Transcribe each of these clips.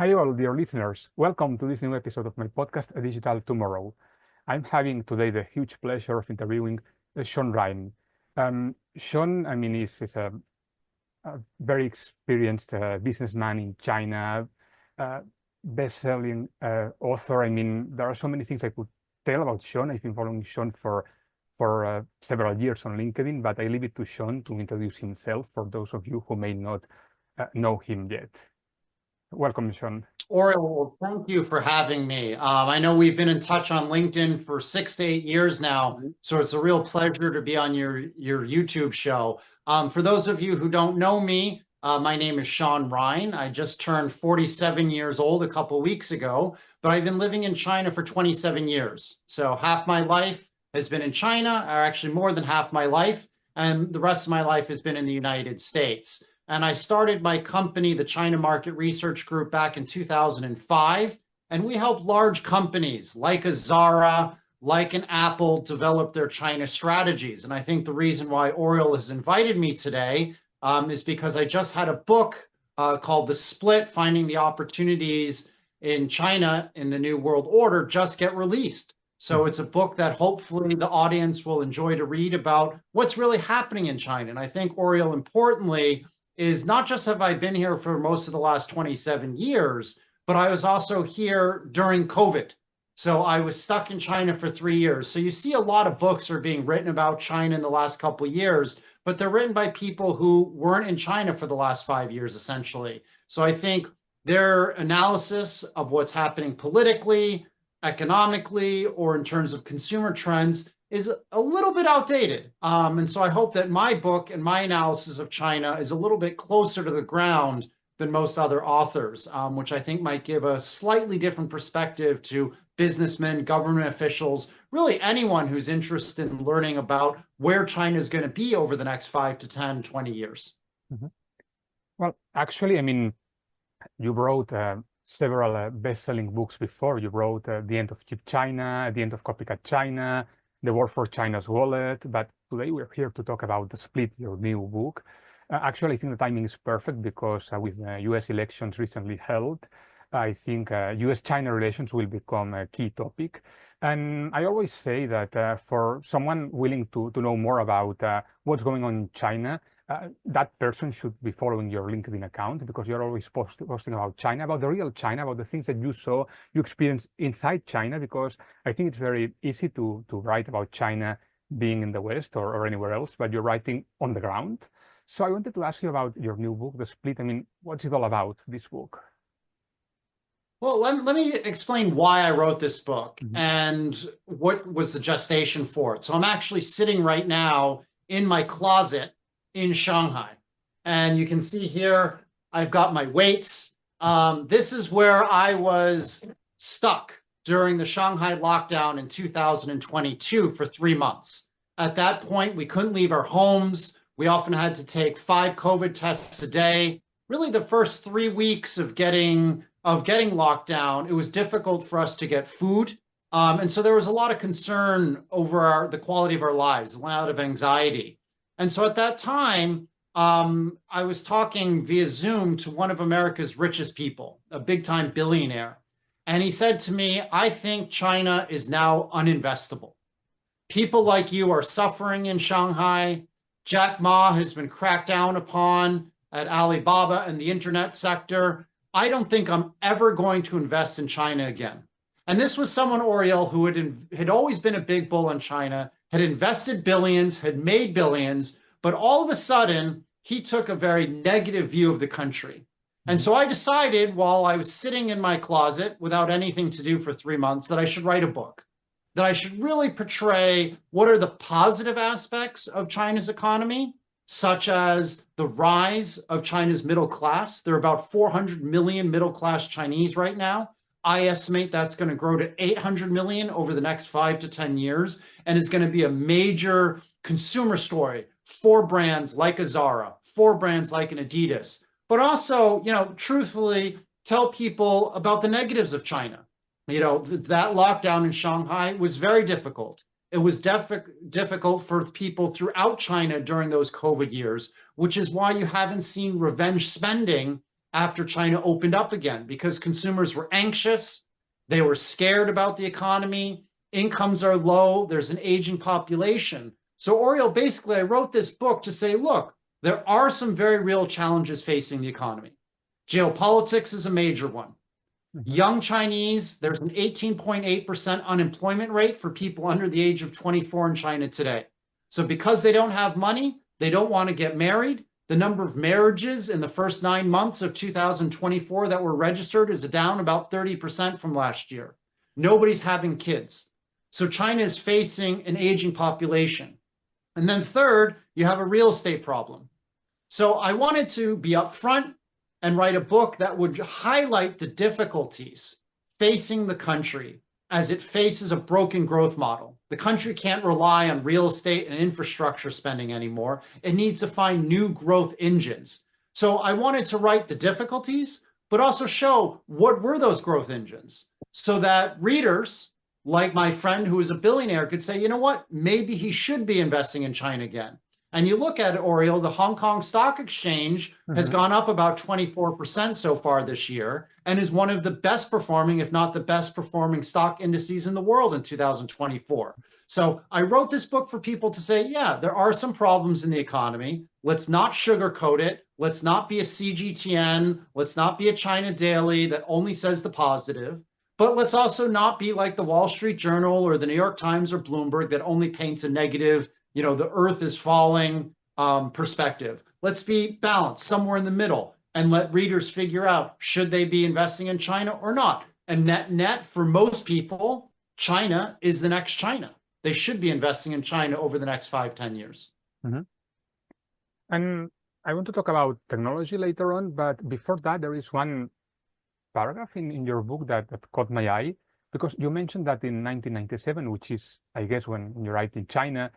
Hi, all dear listeners. Welcome to this new episode of my podcast, A Digital Tomorrow. I'm having today the huge pleasure of interviewing Shaun Rein. Shaun, is a very experienced businessman in China, uh, best-selling author. There are so many things I could tell about Shaun. I've been following Shaun for several years on LinkedIn, but I leave it to Shaun to introduce himself for those of you who may not know him yet. Welcome, Shaun. Oriel, thank you for having me. I know we've been in touch on LinkedIn for 6 to 8 years now, so it's a real pleasure to be on your YouTube show. For those of you who don't know me, my name is Shaun Rein. I just turned 47 years old a couple weeks ago, but I've been living in China for 27 years. So half my life has been in China, or actually more than half my life, and the rest of my life has been in the United States. And I started my company, the China Market Research Group, back in 2005. And we help large companies like a Zara, like an Apple, develop their China strategies. And I think the reason why Oriel has invited me today is because I just had a book called The Split, Finding the Opportunities in China in the New World Order, just get released. So it's a book that hopefully the audience will enjoy to read about what's really happening in China. And I think, Oriel, importantly, is not just have I been here for most of the last 27 years, but I was also here during COVID. So I was stuck in China for 3 years. So you see a lot of books are being written about China in the last couple of years, but they're written by people who weren't in China for the last 5 years, essentially. So I think their analysis of what's happening politically, economically, or in terms of consumer trends is a little bit outdated. And so I hope that my book and my analysis of China is a little bit closer to the ground than most other authors, which I think might give a slightly different perspective to businessmen, government officials, really anyone who's interested in learning about where China is going to be over the next 5 to 10, 20 years. Mhm. Well, actually, you wrote several best-selling books before. You wrote The End of Cheap China, The End of Copycat China, The War for China's Wallet. But today we're here to talk about The Split, your new book. Actually, I think the timing is perfect because with the US elections recently held, I think US-China relations will become a key topic. And I always say that for someone willing to know more about what's going on in China, that person should be following your LinkedIn account because you're always posting about China, about the real China, about the things that you saw, you experienced inside China, because I think it's very easy to write about China being in the West or anywhere else, but you're writing on the ground. So I wanted to ask you about your new book, The Split. What's it all about, this book? Well, let me explain why I wrote this book Mhm. and what was the gestation for it. So I'm actually sitting right now in my closet in Shanghai. And you can see here, I've got my weights. This is where I was stuck during the Shanghai lockdown in 2022 for 3 months. At that point, we couldn't leave our homes. We often had to take 5 COVID tests a day. Really, the first 3 weeks of getting locked down, it was difficult for us to get food. And so there was a lot of concern over the quality of our lives, a lot of anxiety. And so at that time, I was talking via Zoom to one of America's richest people, a big time billionaire. And he said to me, I think China is now uninvestable. People like you are suffering in Shanghai. Jack Ma has been cracked down upon at Alibaba and the internet sector. I don't think I'm ever going to invest in China again. And this was someone, Oriel, who had always been a big bull in China, had invested billions, had made billions, but all of a sudden, he took a very negative view of the country. And Mhm. so I decided while I was sitting in my closet without anything to do for 3 months that I should write a book, that I should really portray what are the positive aspects of China's economy, such as the rise of China's middle class. There are about 400 million middle class Chinese right now. I estimate that's going to grow to 800 million over the next 5 to 10 years and is going to be a major consumer story for brands like a Zara, for brands like an Adidas, but also, truthfully tell people about the negatives of China. That lockdown in Shanghai was very difficult. It was difficult for people throughout China during those COVID years, which is why you haven't seen revenge spending after China opened up again because consumers were anxious. They were scared about the economy. Incomes are low. There's an aging population. So, Oriel, basically, I wrote this book to say, look, there are some very real challenges facing the economy. Geopolitics is a major one. Young Chinese, there's an 18.8% unemployment rate for people under the age of 24 in China today. So because they don't have money, they don't want to get married. The number of marriages in the first 9 months of 2024 that were registered is down about 30% from last year. Nobody's having kids. So China is facing an aging population. And then third, you have a real estate problem. So I wanted to be upfront and write a book that would highlight the difficulties facing the country as it faces a broken growth model. The country can't rely on real estate and infrastructure spending anymore. It needs to find new growth engines. So I wanted to write the difficulties, but also show what were those growth engines so that readers, like my friend who is a billionaire, could say, you know what, maybe he should be investing in China again. And you look at it, Oriel, the Hong Kong Stock Exchange has gone up about 24% so far this year and is one of the best performing, if not the best performing stock indices in the world in 2024. So I wrote this book for people to say, yeah, there are some problems in the economy. Let's not sugarcoat it. Let's not be a CGTN. Let's not be a China Daily that only says the positive. But let's also not be like the Wall Street Journal or the New York Times or Bloomberg that only paints a negative, you know, the earth is falling perspective. Let's be balanced somewhere in the middle and let readers figure out, should they be investing in China or not? And net, for most people, China is the next China. They should be investing in China over the next 5-10 years. And I want to talk about technology later on, but before that, there is one paragraph in your book that caught my eye, because you mentioned that in 1997, which is, I guess, when you write in China,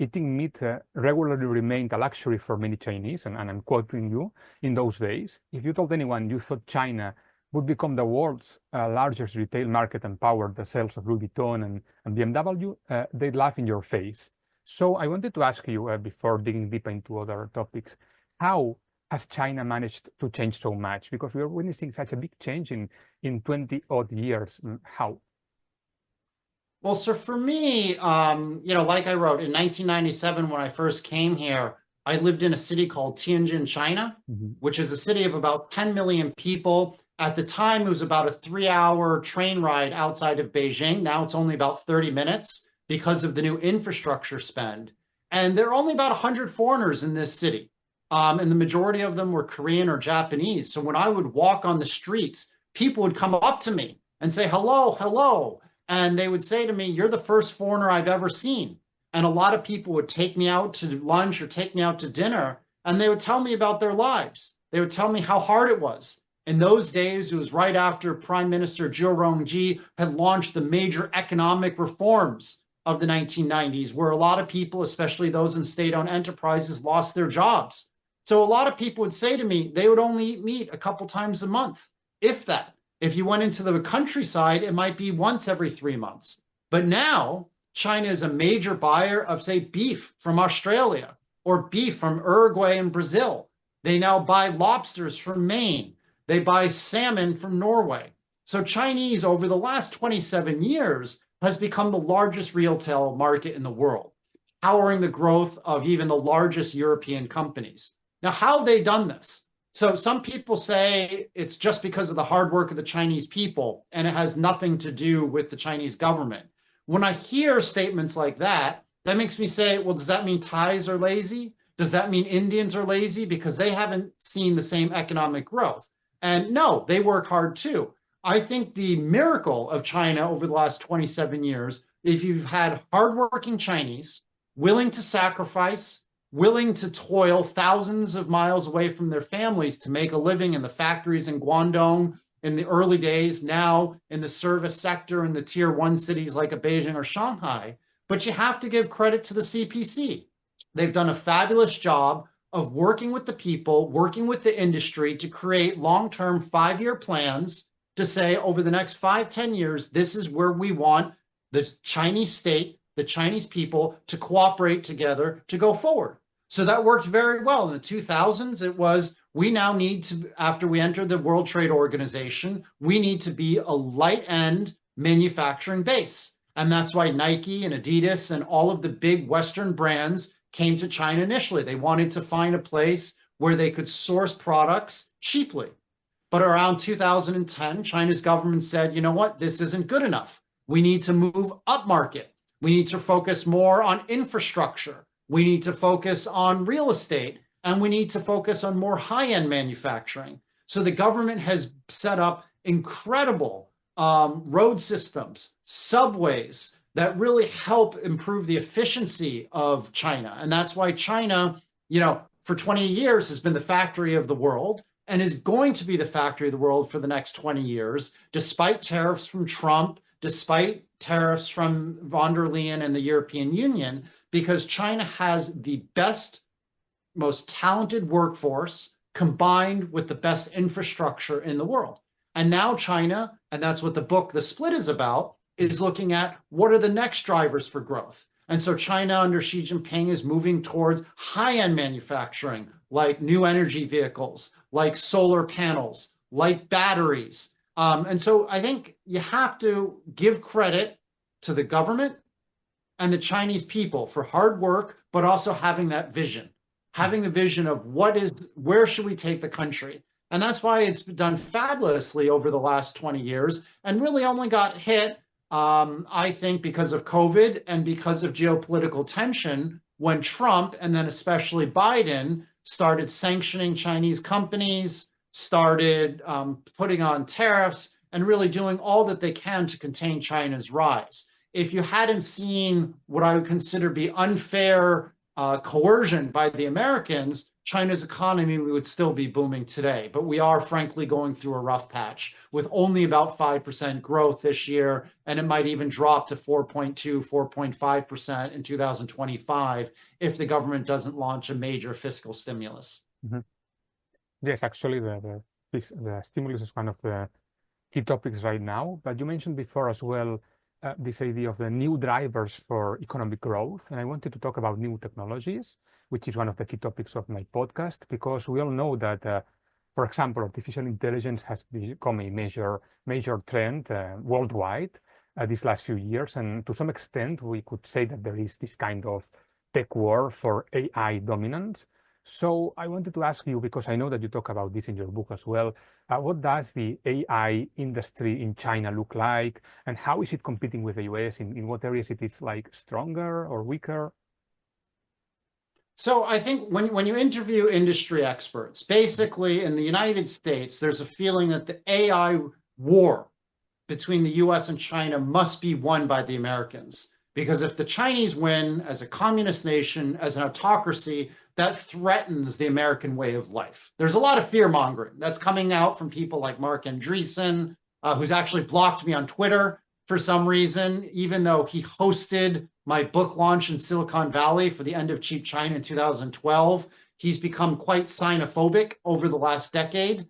eating meat regularly remained a luxury for many Chinese, and I'm quoting you, in those days. If you told anyone you thought China would become the world's largest retail market and power the sales of Louis Vuitton and BMW, they'd laugh in your face. So I wanted to ask you, before digging deeper into other topics, how has China managed to change so much? Because we are witnessing such a big change in 20-odd years. How? Well, so for me, you know, like I wrote in 1997, when I first came here, I lived in a city called Tianjin, China, which is a city of about 10 million people. At the time, it was about a 3-hour train ride outside of Beijing. Now it's only about 30 minutes because of the new infrastructure spend. And there are only about 100 foreigners in this city. And the majority of them were Korean or Japanese. So when I would walk on the streets, people would come up to me and say, hello, hello. And they would say to me, you're the first foreigner I've ever seen. And a lot of people would take me out to lunch or take me out to dinner, and they would tell me about their lives. They would tell me how hard it was. In those days, it was right after Prime Minister Zhou Rongji had launched the major economic reforms of the 1990s, where a lot of people, especially those in state-owned enterprises, lost their jobs. So a lot of people would say to me, they would only eat meat a couple times a month, if that. If you went into the countryside, it might be once every 3 months. But now, China is a major buyer of, say, beef from Australia or beef from Uruguay and Brazil. They now buy lobsters from Maine. They buy salmon from Norway. So Chinese, over the last 27 years, has become the largest retail market in the world, powering the growth of even the largest European companies. Now, how have they done this? So some people say it's just because of the hard work of the Chinese people, and it has nothing to do with the Chinese government. When I hear statements like that, that makes me say, well, does that mean Thais are lazy? Does that mean Indians are lazy because they haven't seen the same economic growth? And no, they work hard too. I think the miracle of China over the last 27 years, if you've had hardworking Chinese willing to sacrifice, willing to toil thousands of miles away from their families to make a living in the factories in Guangdong in the early days, now in the service sector in the tier 1 cities like a Beijing or Shanghai. But you have to give credit to the CPC. They've done a fabulous job of working with the people, working with the industry to create long-term 5-year plans to say over the next 5-10 years, this is where we want the Chinese state, the Chinese people to cooperate together to go forward. So that worked very well. In the 2000s, it was, we now need to, after we entered the World Trade Organization, we need to be a light end manufacturing base. And that's why Nike and Adidas and all of the big Western brands came to China initially. They wanted to find a place where they could source products cheaply. But around 2010, China's government said, you know what, this isn't good enough. We need to move up market. We need to focus more on infrastructure. We need to focus on real estate, and we need to focus on more high-end manufacturing. So the government has set up incredible road systems, subways that really help improve the efficiency of China. And that's why China, for 20 years has been the factory of the world and is going to be the factory of the world for the next 20 years, despite tariffs from Trump, despite tariffs from von der Leyen and the European Union, because China has the best, most talented workforce combined with the best infrastructure in the world. And now China, and that's what the book The Split is about, is looking at what are the next drivers for growth. And so China under Xi Jinping is moving towards high-end manufacturing, like new energy vehicles, like solar panels, like batteries. And so I think you have to give credit to the government and the Chinese people for hard work, but also having that vision, having the vision of where should we take the country? And that's why it's done fabulously over the last 20 years and really only got hit, I think, because of COVID and because of geopolitical tension when Trump and then especially Biden started sanctioning Chinese companies, started putting on tariffs, and really doing all that they can to contain China's rise. If you hadn't seen what I would consider be unfair coercion by the Americans, China's economy would still be booming today. But we are frankly going through a rough patch with only about 5% growth this year, and it might even drop to 4.2, 4.5% in 2025 if the government doesn't launch a major fiscal stimulus. Mm-hmm. Yes, actually, the stimulus is one of the key topics right now. But you mentioned before as well this idea of the new drivers for economic growth. And I wanted to talk about new technologies, which is one of the key topics of my podcast, because we all know that, for example, artificial intelligence has become a major trend worldwide these last few years. And to some extent, we could say that there is this kind of tech war for AI dominance. So I wanted to ask you, because I know that you talk about this in your book as well, what does the AI industry in China look like, and how is it competing with the US? In what areas it is like stronger or weaker? So I think when you interview industry experts, basically in the United States, there's a feeling that the AI war between the US and China must be won by the Americans. Because if the Chinese win as a communist nation, as an autocracy, that threatens the American way of life. There's a lot of fear mongering that's coming out from people like Mark Andreessen, who's actually blocked me on Twitter for some reason, even though he hosted my book launch in Silicon Valley for the End of Cheap China in 2012. He's become quite xenophobic over the last decade.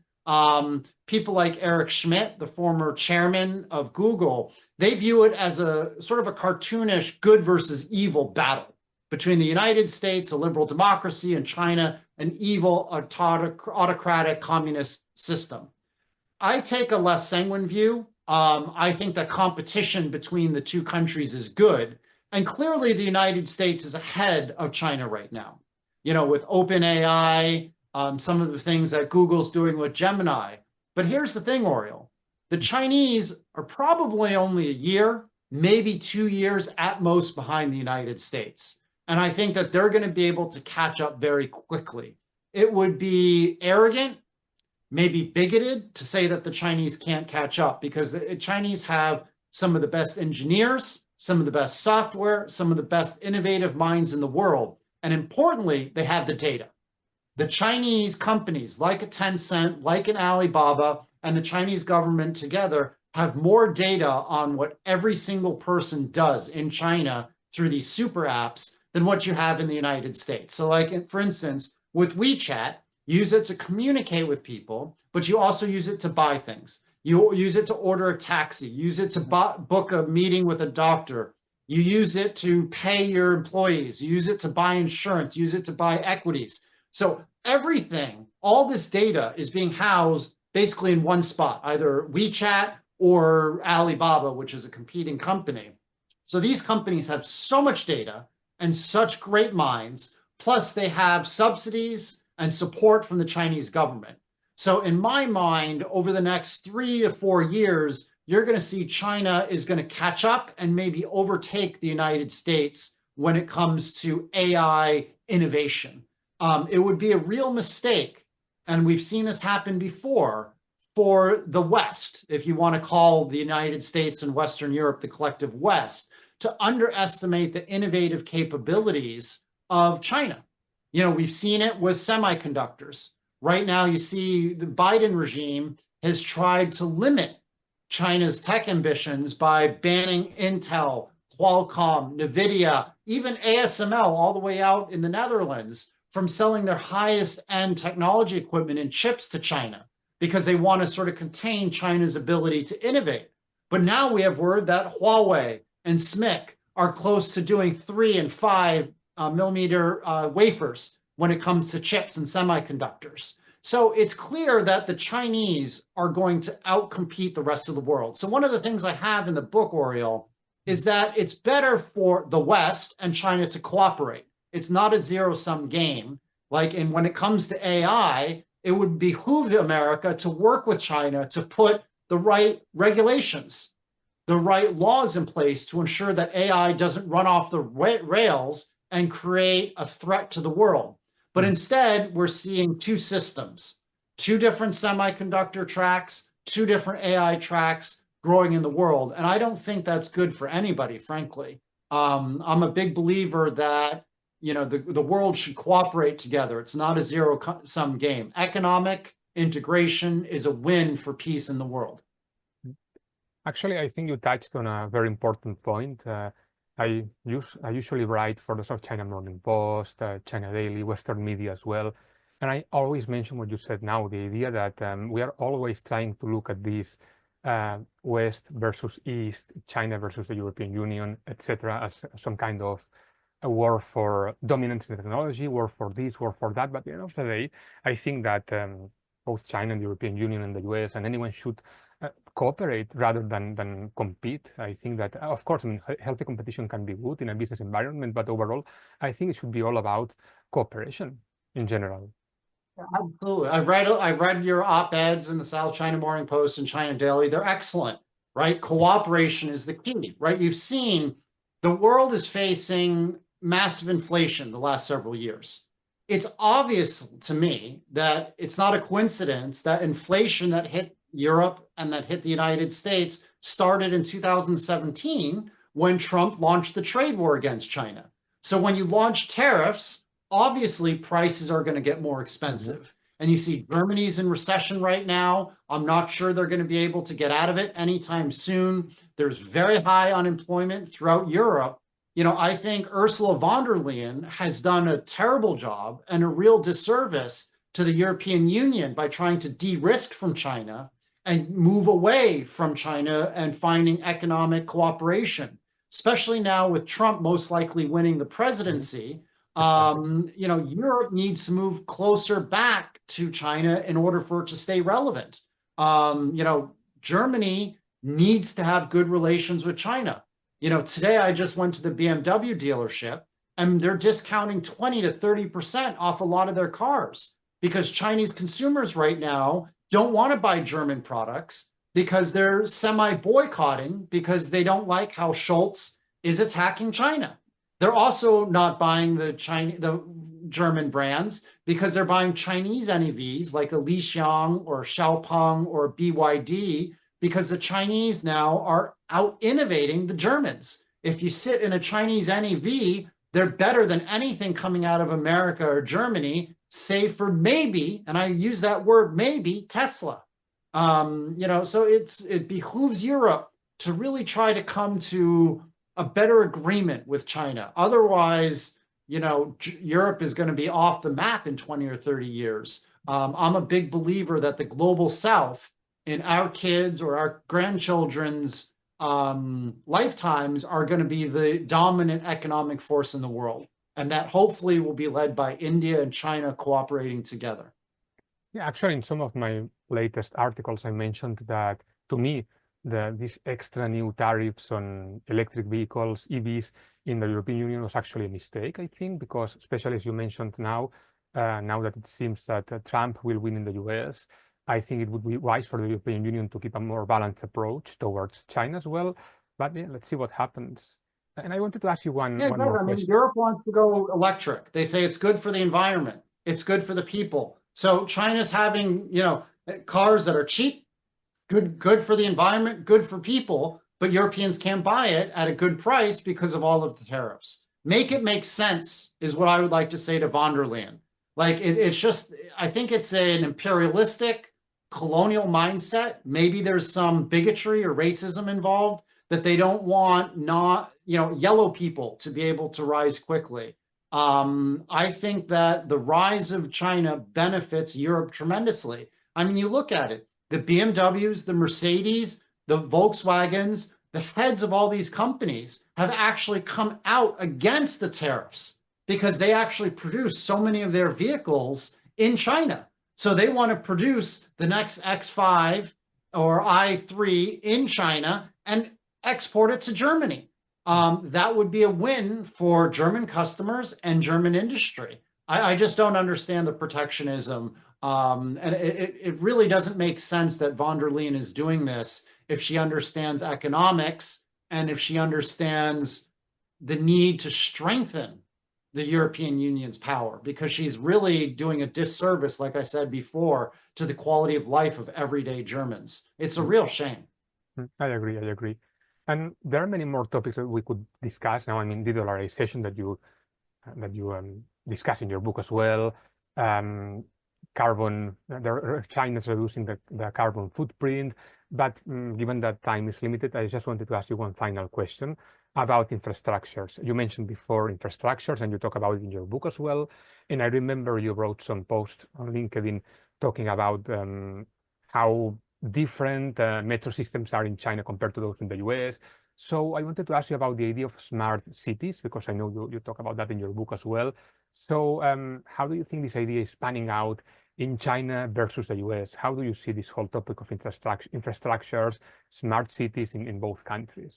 People like Eric Schmidt, the former chairman of Google, they view it as a sort of a cartoonish good versus evil battle between the United States, a liberal democracy, and China, an evil autocratic communist system. I take a less sanguine view. I think that competition between the two countries is good. And clearly the United States is ahead of China right now. With OpenAI, some of the things that Google's doing with Gemini. But here's the thing, Oriel. The Chinese are probably only a year, maybe 2 years at most behind the United States. And I think that they're going to be able to catch up very quickly. It would be arrogant, maybe bigoted to say that the Chinese can't catch up, because the Chinese have some of the best engineers, some of the best software, some of the best innovative minds in the world. And importantly, they have the data. The Chinese companies like a Tencent, like an Alibaba, and the Chinese government together have more data on what every single person does in China through these super apps than what you have in the United States. So like, for instance, with WeChat, use it to communicate with people, but you also use it to buy things. You use it to order a taxi, use it to book a meeting with a doctor, You use it to pay your employees. You use it to buy insurance. Use it to buy equities. So everything, all this data is being housed basically in one spot, either WeChat or Alibaba, which is a competing company. So these companies have so much data and such great minds, plus they have subsidies and support from the Chinese government. So in my mind, over the next 3 to 4 years, you're going to see China is going to catch up and maybe overtake the United States when it comes to AI innovation. It would be a real mistake, and we've seen this happen before, for the West, if you want to call the United States and Western Europe the collective West, to underestimate the innovative capabilities of China. You know, we've seen it with semiconductors. Right now, you see the Biden regime has tried to limit China's tech ambitions by banning Intel, Qualcomm, NVIDIA, even ASML, all the way out in the Netherlands, from selling their highest end technology equipment and chips to China because they want to sort of contain China's ability to innovate. But now we have word that Huawei and SMIC are close to doing 3 and 5 millimeter wafers when it comes to chips and semiconductors. So it's clear that the Chinese are going to outcompete the rest of the world. So one of the things I have in the book, Oriel, is that it's better for the West and China to cooperate. It's not a zero-sum game. Like, and when it comes to AI, it would behoove America to work with China to put the right regulations, the right laws in place to ensure that AI doesn't run off the rails and create a threat to the world. But instead, we're seeing two systems, two different semiconductor tracks, two different AI tracks growing in the world. And I don't think that's good for anybody, frankly. I'm a big believer that, you know, the world should cooperate together. It's not a zero-sum game. Economic integration is a win for peace in the world. Actually, I think you touched on a very important point. I usually write for the South China Morning Post, China Daily, Western media as well. And I always mention what you said now, the idea that we are always trying to look at this West versus East, China versus the European Union, etc., as some kind of a war for dominance in technology, war for this, war for that. But at the end of the day, I think that both China and the European Union and the US and anyone should cooperate rather than compete. I think that, of course, I mean, healthy competition can be good in a business environment, but overall, I think it should be all about cooperation in general. Absolutely. I've read your op-eds in the South China Morning Post and China Daily. They're excellent, right? Cooperation is the key, right? You've seen the world is facing massive inflation the last several years. It's obvious to me that it's not a coincidence that inflation that hit Europe and that hit the United States started in 2017 when Trump launched the trade war against China. So when you launch tariffs, obviously prices are going to get more expensive. And you see Germany's in recession right now. I'm not sure they're going to be able to get out of it anytime soon. There's very high unemployment throughout Europe. You know, I think Ursula von der Leyen has done a terrible job and a real disservice to the European Union by trying to de-risk from China and move away from China and finding economic cooperation, especially now with Trump most likely winning the presidency. You know, Europe needs to move closer back to China in order for it to stay relevant. You know, Germany needs to have good relations with China. You know, today I just went to the BMW dealership and they're discounting 20 to 30% off a lot of their cars because Chinese consumers right now don't want to buy German products because they're semi-boycotting because they don't like how Schultz is attacking China. They're also not buying the German brands because they're buying Chinese NEVs like a Li Xiang or Xiaopeng or BYD because the Chinese now are out innovating the Germans. If you sit in a Chinese NEV, they're better than anything coming out of America or Germany, save for maybe, and I use that word maybe, Tesla. You know, so it behooves Europe to really try to come to a better agreement with China. Otherwise, you know, Europe is going to be off the map in 20 or 30 years. I'm a big believer that the global South in our kids or our grandchildren's lifetimes are going to be the dominant economic force in the world. And that hopefully will be led by India and China cooperating together. Yeah, actually, in some of my latest articles, I mentioned that to me, these extra new tariffs on electric vehicles, EVs in the European Union was actually a mistake, I think, because especially as you mentioned now, now that it seems that Trump will win in the US, I think it would be wise for the European Union to keep a more balanced approach towards China as well. But yeah, let's see what happens. And I wanted to ask you Yeah, one good. more I mean, question. Europe wants to go electric. They say it's good for the environment. It's good for the people. So China's having, cars that are cheap, good for the environment, good for people, but Europeans can't buy it at a good price because of all of the tariffs. Make it make sense is what I would like to say to von der Leyen. Like it's just, I think it's an imperialistic colonial mindset. Maybe there's some bigotry or racism involved that they don't want not, yellow people to be able to rise quickly. I think that the rise of China benefits Europe tremendously. I mean, you look at it, the BMWs, the Mercedes, the Volkswagens, the heads of all these companies have actually come out against the tariffs because they actually produce so many of their vehicles in China. So they want to produce the next X5 or i3 in China and export it to Germany. That would be a win for German customers and German industry. I just don't understand the protectionism. And it really doesn't make sense that von der Leyen is doing this if she understands economics and if she understands the need to strengthen the European Union's power, because she's really doing a disservice, like I said before, to the quality of life of everyday Germans. It's a real shame. I agree. I agree. And there are many more topics that we could discuss now. I mean, de-dollarization that you discuss in your book as well. Um, Carbon, China's reducing the carbon footprint. But given that time is limited, I just wanted to ask you one final question about infrastructures. You mentioned before infrastructures, and you talk about it in your book as well. And I remember you wrote some post on LinkedIn talking about how different metro systems are in China compared to those in the US. So I wanted to ask you about the idea of smart cities, because I know you talk about that in your book as well. So how do you think this idea is panning out in China versus the US? How do you see this whole topic of infrastructures, smart cities in both countries?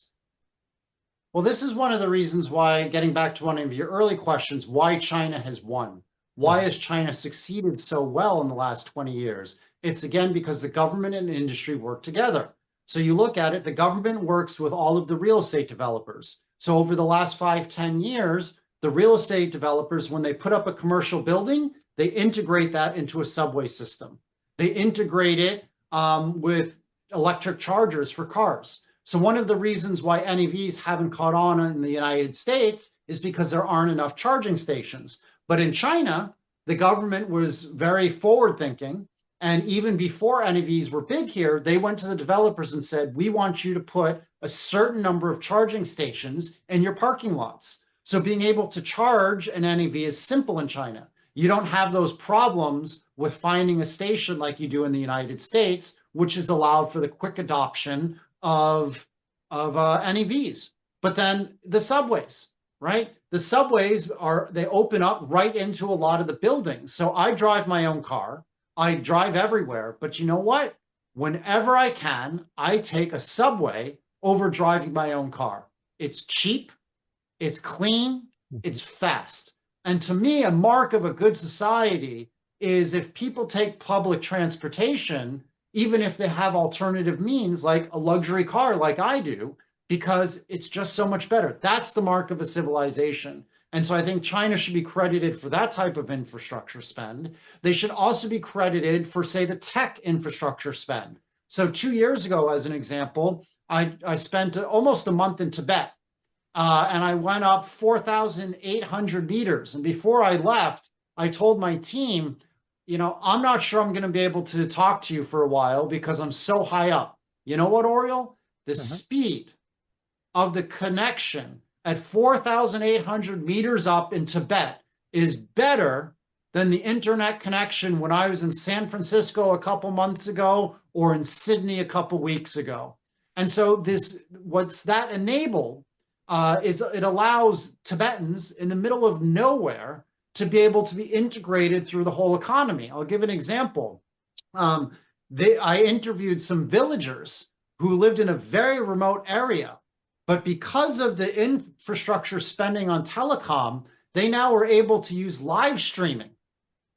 Well, this is one of the reasons why, getting back to one of your early questions, why China has won. Why has China succeeded so well in the last 20 years? It's again because the government and industry work together. So you look at it, the government works with all of the real estate developers. So over the last 5-10 years, the real estate developers, when they put up a commercial building, they integrate that into a subway system. They integrate it with electric chargers for cars. So one of the reasons why NEVs haven't caught on in the United States is because there aren't enough charging stations. But in China, the government was very forward thinking. And even before NEVs were big here, they went to the developers and said, we want you to put a certain number of charging stations in your parking lots. So being able to charge an NEV is simple in China. You don't have those problems with finding a station like you do in the United States, which has allowed for the quick adoption of NEVs. But then the subways, right? The subways they open up right into a lot of the buildings. So I drive my own car. I drive everywhere. But you know what? Whenever I can, I take a subway over driving my own car. It's cheap, it's clean, it's fast. And to me, a mark of a good society is if people take public transportation, even if they have alternative means like a luxury car like I do, because it's just so much better. That's the mark of a civilization. And so I think China should be credited for that type of infrastructure spend. They should also be credited for, say, the tech infrastructure spend. So 2 years ago, as an example, I spent almost a month in Tibet, and I went up 4,800 meters. And before I left, I told my team, I'm not sure I'm going to be able to talk to you for a while because I'm so high up. You know what, Oriel? The speed of the connection at 4,800 meters up in Tibet is better than the internet connection when I was in San Francisco a couple months ago or in Sydney a couple weeks ago. And so what's that enabled is it allows Tibetans in the middle of nowhere to be able to be integrated through the whole economy. I'll give an example. I interviewed some villagers who lived in a very remote area, but because of the infrastructure spending on telecom, they now are able to use live streaming,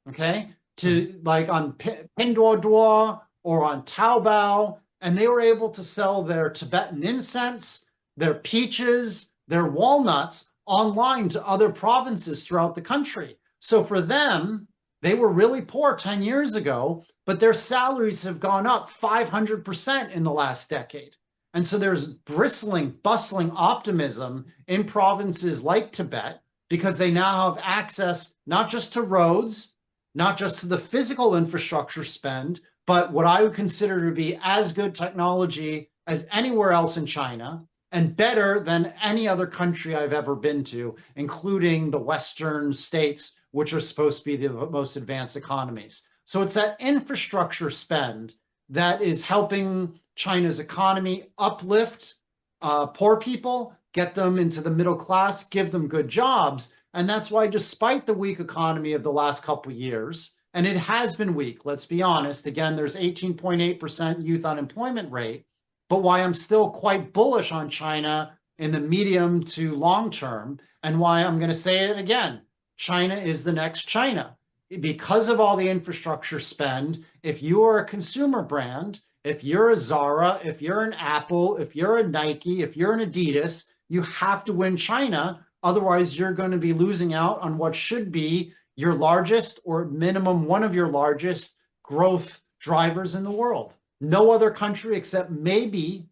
okay, to like on Pinduoduo or on Taobao, and they were able to sell their Tibetan incense, their peaches, their walnuts online to other provinces throughout the country. So for them, they were really poor 10 years ago, but their salaries have gone up 500% in the last decade. And so there's bustling optimism in provinces like Tibet because they now have access not just to roads, not just to the physical infrastructure spend, but what I would consider to be as good technology as anywhere else in China and better than any other country I've ever been to, including the Western states, which are supposed to be the most advanced economies. So it's that infrastructure spend that is helping China's economy uplift poor people, get them into the middle class, give them good jobs. And that's why, despite the weak economy of the last couple of years, and it has been weak, let's be honest, again, there's 18.8% youth unemployment rate, but why I'm still quite bullish on China in the medium to long term, and why I'm going to say it again, China is the next China. Because of all the infrastructure spend, if you are a consumer brand, if you're a Zara, if you're an Apple, if you're a Nike, if you're an Adidas, you have to win China. Otherwise, you're going to be losing out on what should be your largest or minimum one of your largest growth drivers in the world. No other country except maybe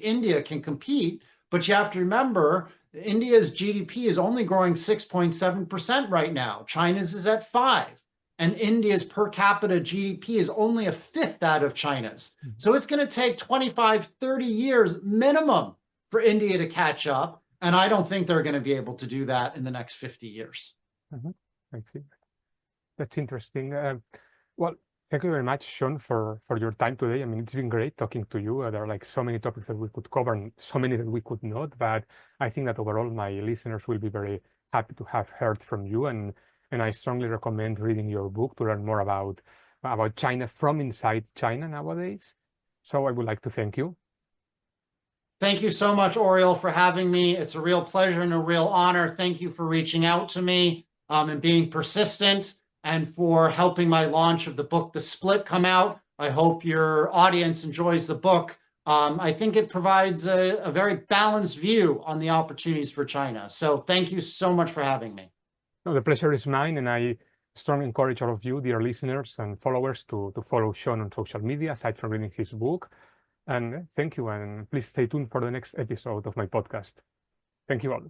India can compete, but you have to remember India's GDP is only growing 6.7% right now. China's is at 5%. And India's per capita GDP is only a fifth that of China's. So it's going to take 25, 30 years minimum for India to catch up. And I don't think they're going to be able to do that in the next 50 years. I see. That's interesting. Well, thank you very much, Shaun, for your time today. I mean, it's been great talking to you. There are like so many topics that we could cover and so many that we could not, but I think that overall my listeners will be very happy to have heard from you. And I strongly recommend reading your book to learn more about China from inside China nowadays. So I would like to thank you. Thank you so much, Oriel, for having me. It's a real pleasure and a real honor. Thank you for reaching out to me and being persistent, and for helping my launch of the book, The Split, come out. I hope your audience enjoys the book. I think it provides a very balanced view on the opportunities for China. So thank you so much for having me. No, the pleasure is mine, and I strongly encourage all of you, dear listeners and followers, to follow Shaun on social media, aside from reading his book. And thank you, and please stay tuned for the next episode of my podcast. Thank you all.